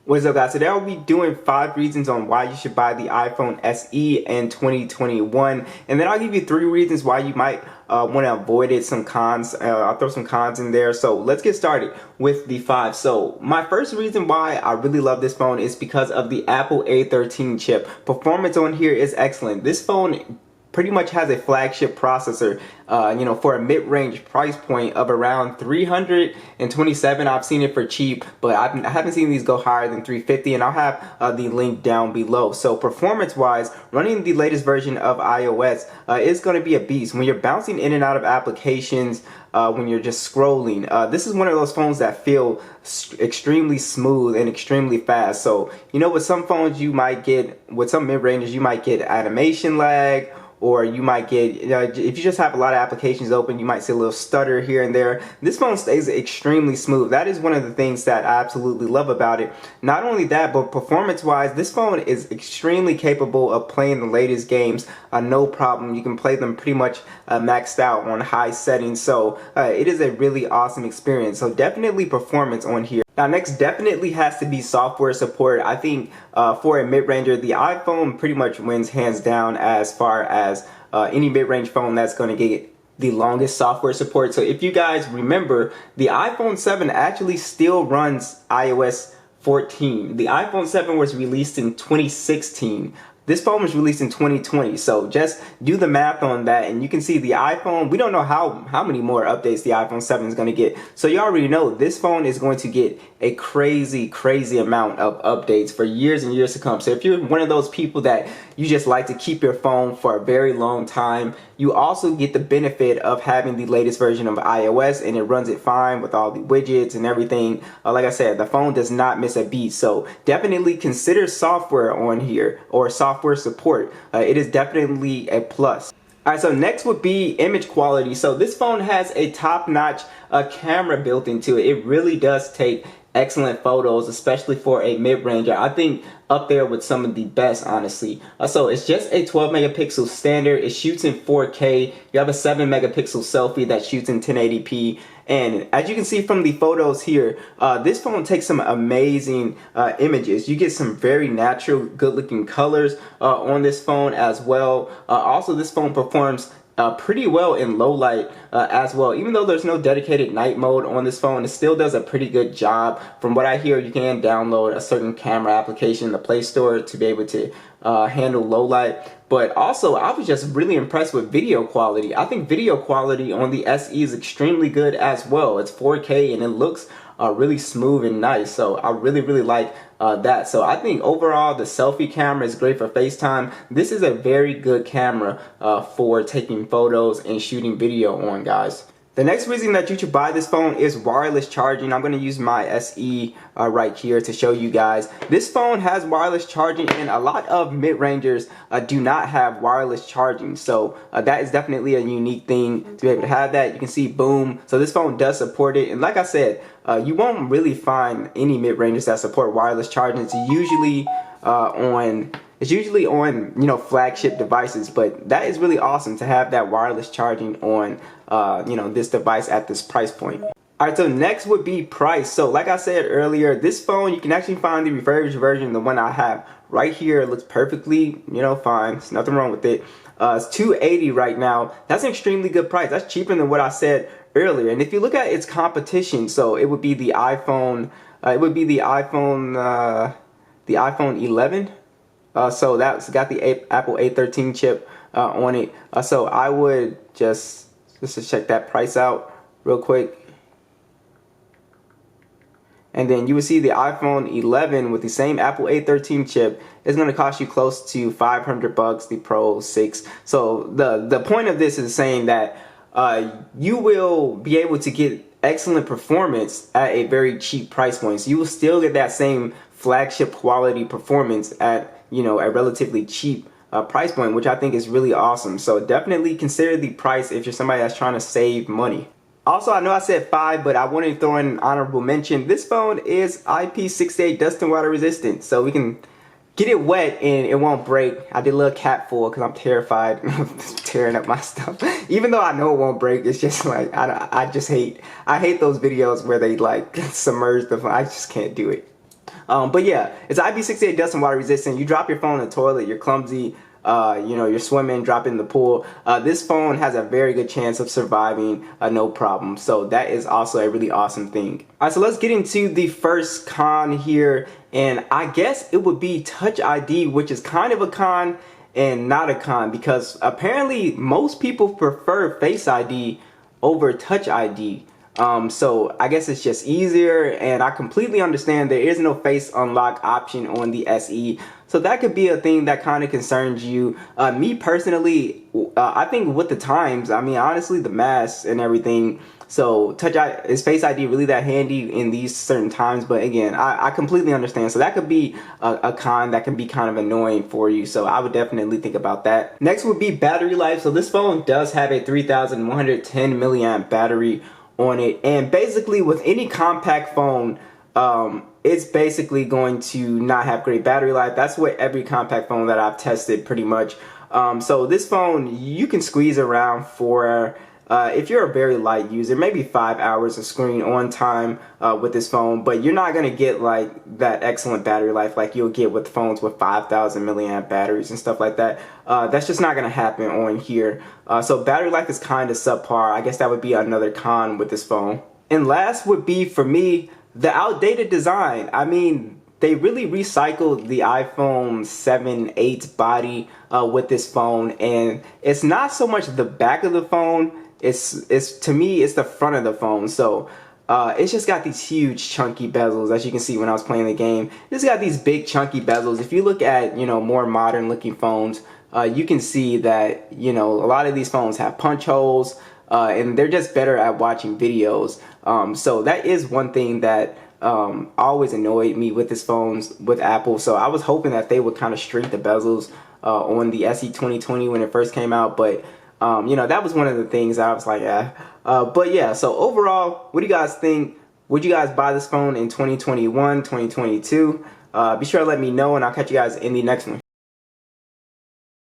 What's up, guys? Today I'll be doing 5 reasons on why you should buy the iPhone SE in 2021, and then I'll give you 3 reasons why you might want to avoid it, some cons. I'll throw some cons in there. So let's get started with the 5. So my first reason why I really love this phone is because of the Apple A13 chip. Performance on here is excellent. This phone pretty much has a flagship processor, for a mid-range price point of around $327. I've seen it for cheap, but I haven't seen these go higher than $350, and I'll have the link down below. So performance-wise, running the latest version of iOS is going to be a beast. When you're bouncing in and out of applications, when you're just scrolling, this is one of those phones that feel extremely smooth and extremely fast. So, with some phones you might get, with some mid-ranges, you might get animation lag, or you might get, if you just have a lot of applications open, you might see a little stutter here and there. This phone stays extremely smooth. That is one of the things that I absolutely love about it. Not only that, but performance-wise, this phone is extremely capable of playing the latest games, no problem. You can play them pretty much maxed out on high settings, so it is a really awesome experience. So definitely performance on here. Now, next definitely has to be software support. I think for a mid-ranger, the iPhone pretty much wins hands down as far as any mid-range phone that's going to get the longest software support. So if you guys remember, the iPhone 7 actually still runs iOS 14. The iPhone 7 was released in 2016. This phone was released in 2020, so just do the math on that, and you can see the iPhone, we don't know how many more updates the iPhone 7 is going to get. So you already know this phone is going to get a crazy amount of updates for years and years to come. So if you're one of those people that you just like to keep your phone for a very long time, you also get the benefit of having the latest version of iOS, and it runs it fine with all the widgets and everything. Like I said, the phone does not miss a beat. So definitely consider software on here, or software support. It is definitely a plus. Alright, so next would be image quality. So this phone has a top-notch camera built into it. It really does take excellent photos, especially for a mid-ranger. I think up there with some of the best, honestly. So it's just a 12 megapixel standard. It shoots in 4K. You have a 7 megapixel selfie that shoots in 1080p. And as you can see from the photos here, this phone takes some amazing images. You get some very natural, good-looking colors on this phone as well. Also, this phone performs pretty well in low light as well. Even though there's no dedicated night mode on this phone, it still does a pretty good job. From what I hear, you can download a certain camera application in the Play Store to be able to handle low light. But also, I was just really impressed with video quality. I think video quality on the SE is extremely good as well. It's 4K and it looks really smooth and nice. So I really like that. So I think overall the selfie camera is great for FaceTime. This is a very good camera for taking photos and shooting video on, guys. The next reason that you should buy this phone is wireless charging. I'm going to use my SE right here to show you guys. This phone has wireless charging, and a lot of mid-rangers do not have wireless charging. So that is definitely a unique thing to be able to have that. You can see boom. So this phone does support it. And like I said, you won't really find any mid-rangers that support wireless charging. It's usually on flagship devices, but that is really awesome to have that wireless charging on this device at this price point. Alright, so next would be price. So like I said earlier, this phone, you can actually find the refurbished version, the one I have right here. It looks perfectly fine. There's nothing wrong with it. It's $280 right now. That's an extremely good price. That's cheaper than what I said earlier. And if you look at its competition, so it would be the iPhone, the iPhone 11. So that's got the Apple A13 chip on it. So I would just to check that price out real quick. And then you will see the iPhone 11 with the same Apple A13 chip is going to cost you close to $500. The Pro 6. So the point of this is saying that you will be able to get excellent performance at a very cheap price point. So you will still get that same flagship quality performance at a relatively cheap price point, which I think is really awesome. So definitely consider the price if you're somebody that's trying to save money. Also, I know I said 5, but I wanted to throw in an honorable mention. This phone is IP68 dust and water resistant, so we can get it wet and it won't break. I did a little cat full because I'm terrified of tearing up my stuff. Even though I know it won't break, it's just like I hate those videos where they like submerge the phone. I just can't do it. But yeah, it's IP68 dust and water resistant. You drop your phone in the toilet, you're clumsy, you're swimming, drop it in the pool. This phone has a very good chance of surviving, no problem. So that is also a really awesome thing. All right, so let's get into the first con here, and I guess it would be Touch ID, which is kind of a con and not a con, because apparently most people prefer Face ID over Touch ID. So I guess it's just easier, and I completely understand there is no face unlock option on the SE. So that could be a thing that kind of concerns you. Me personally, I think with the times, I mean, honestly, the masks and everything, so is Face ID really that handy in these certain times? But again, I completely understand. So that could be a con that can be kind of annoying for you. So I would definitely think about that. Next would be battery life. So this phone does have a 3,110 milliamp battery on it, and basically with any compact phone, it's basically going to not have great battery life. That's what every compact phone that I've tested pretty much. So this phone, you can squeeze around for, if you're a very light user, maybe 5 hours of screen on time with this phone, but you're not going to get like that excellent battery life like you'll get with phones with 5,000 milliamp batteries and stuff like that. That's just not going to happen on here. So battery life is kind of subpar. I guess that would be another con with this phone. And last would be, for me, the outdated design. I mean, they really recycled the iPhone 7, 8 body with this phone, and it's not so much the back of the phone. It's to me, it's the front of the phone. So it's just got these huge chunky bezels, as you can see when I was playing the game. It's got these big chunky bezels. If you look at more modern looking phones, you can see that a lot of these phones have punch holes, and they're just better at watching videos. So that is one thing that always annoyed me with these phones with Apple. So I was hoping that they would kind of shrink the bezels on the SE 2020 when it first came out, but that was one of the things that I was like, but yeah, so overall, what do you guys think? Would you guys buy this phone in 2021, 2022? Be sure to let me know, and I'll catch you guys in the next one.